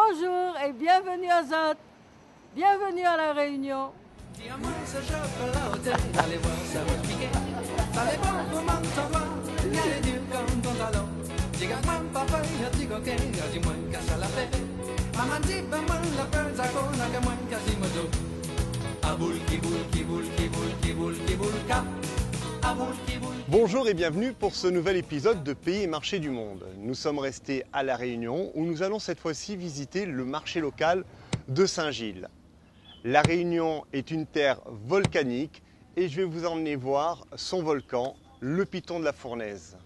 Bonjour et bienvenue à Zot. Bienvenue à La Réunion. Bonjour et bienvenue pour ce nouvel épisode de Pays et Marché du Monde. Nous sommes restés à La Réunion où nous allons cette fois-ci visiter le marché local de Saint-Gilles. La Réunion est une terre volcanique et je vais vous emmener voir son volcan, le Piton de la Fournaise.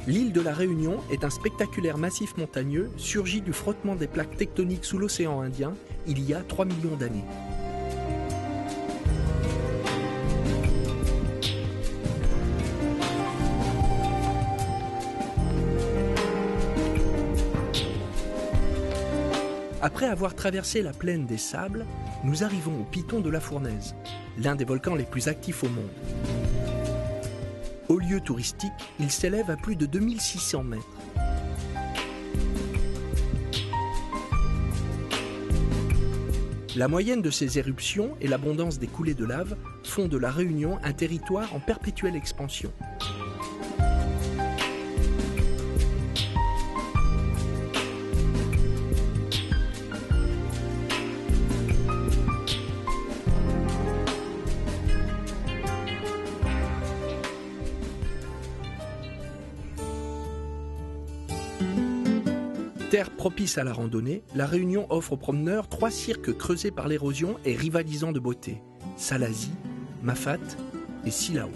L'île de la Réunion est un spectaculaire massif montagneux surgi du frottement des plaques tectoniques sous l'océan Indien il y a 3 millions d'années. Après avoir traversé la plaine des Sables, nous arrivons au Piton de la Fournaise, l'un des volcans les plus actifs au monde. Haut lieu touristique, il s'élève à plus de 2600 mètres. La moyenne de ces éruptions et l'abondance des coulées de lave font de la Réunion un territoire en perpétuelle expansion. Terre propice à la randonnée, la Réunion offre aux promeneurs 3 cirques creusés par l'érosion et rivalisant de beauté, Salazie, Mafat et Silao.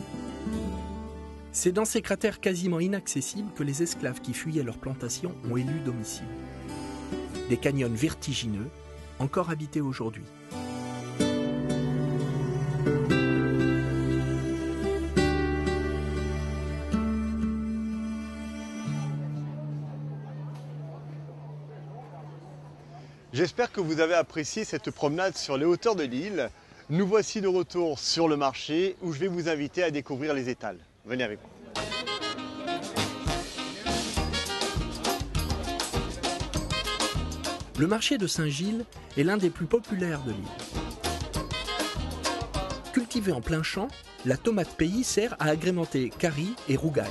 C'est dans ces cratères quasiment inaccessibles que les esclaves qui fuyaient leur plantation ont élu domicile. Des canyons vertigineux, encore habités aujourd'hui. J'espère que vous avez apprécié cette promenade sur les hauteurs de l'île. Nous voici de retour sur le marché où je vais vous inviter à découvrir les étals. Venez avec moi. Le marché de Saint-Gilles est l'un des plus populaires de l'île. Cultivée en plein champ, la tomate pays sert à agrémenter curry et rougail.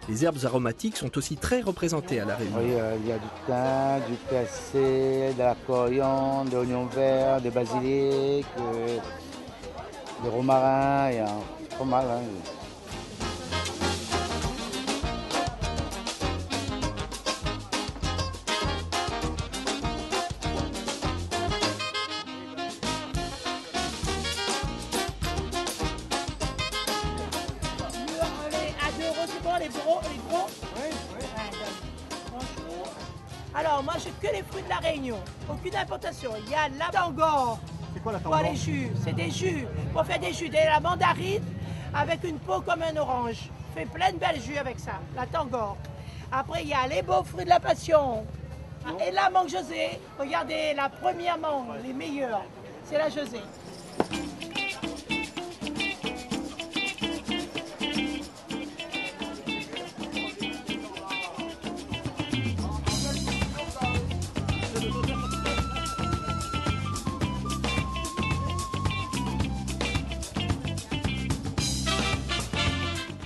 Les herbes aromatiques sont aussi très représentées à La Réunion. Oui, il y a du thym, du persil, de la coriandre, de l'oignon vert, du basilic, du romarin, il y a pas mal. Hein. Alors, moi, j'ai que les fruits de la Réunion. Aucune importation. Il y a la tangor. C'est quoi la Pour les jus. C'est des jus. Pour faire des jus. De la mandarine avec une peau comme un orange. On fait plein de belles jus avec ça. La tangor. Après, il y a les beaux fruits de la passion. Et la mangue José. Regardez, la première mangue, les meilleures. C'est la José.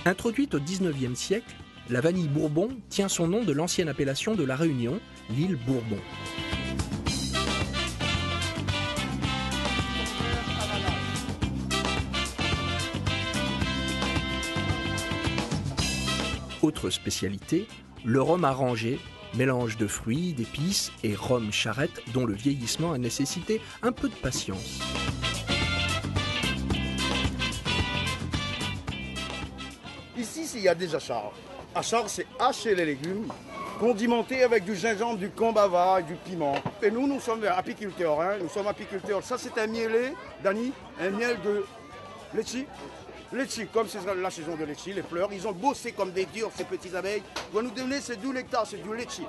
Introduite au XIXe siècle, la vanille Bourbon tient son nom de l'ancienne appellation de la Réunion, l'île Bourbon. Autre spécialité, le rhum arrangé, mélange de fruits, d'épices et rhum charrette dont le vieillissement a nécessité un peu de patience. Ici, il y a des achars. Achars, c'est hacher les légumes, condimenter avec du gingembre, du combava et du piment. Et nous sommes apiculteurs. Hein. Nous sommes apiculteurs. Ça, c'est un mielé, Dani, un miel de litchi. Litchi, comme c'est la saison de litchi, les fleurs, ils ont bossé comme des durs, ces petites abeilles. Ils vont nous donner, c'est du nectar, c'est du litchi.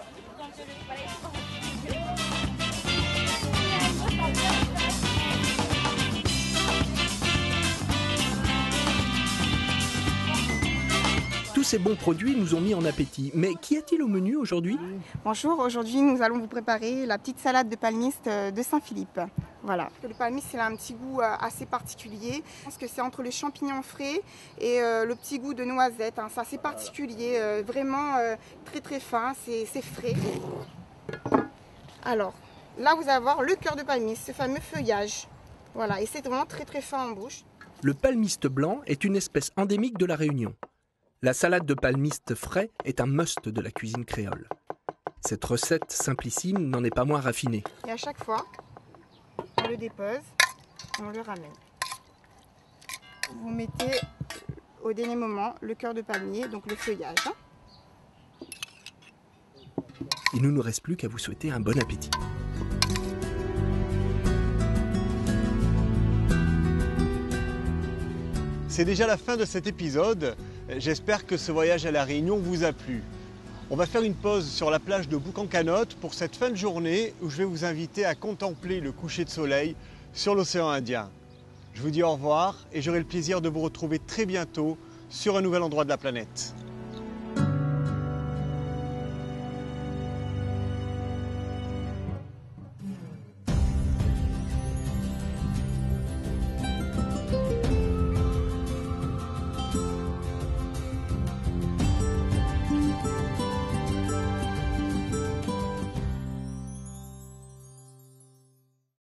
ces bons produits nous ont mis en appétit. Mais qu'y a-t-il au menu aujourd'hui? Bonjour, aujourd'hui nous allons vous préparer la petite salade de palmiste de Saint-Philippe. Voilà. Le palmiste, il a un petit goût assez particulier. Je pense que c'est entre les champignons frais et le petit goût de noisette. Hein. C'est assez particulier, vraiment très très fin, c'est frais. Alors, là vous allez voir le cœur de palmiste, ce fameux feuillage. Voilà, et c'est vraiment très très fin en bouche. Le palmiste blanc est une espèce endémique de la Réunion. La salade de palmiste frais est un must de la cuisine créole. Cette recette simplissime n'en est pas moins raffinée. Et à chaque fois, on le dépose, on le ramène. Vous mettez au dernier moment le cœur de palmier, donc le feuillage. Il ne nous reste plus qu'à vous souhaiter un bon appétit. C'est déjà la fin de cet épisode. J'espère que ce voyage à La Réunion vous a plu. On va faire une pause sur la plage de Boucan-Canotte pour cette fin de journée où je vais vous inviter à contempler le coucher de soleil sur l'océan Indien. Je vous dis au revoir et j'aurai le plaisir de vous retrouver très bientôt sur un nouvel endroit de la planète.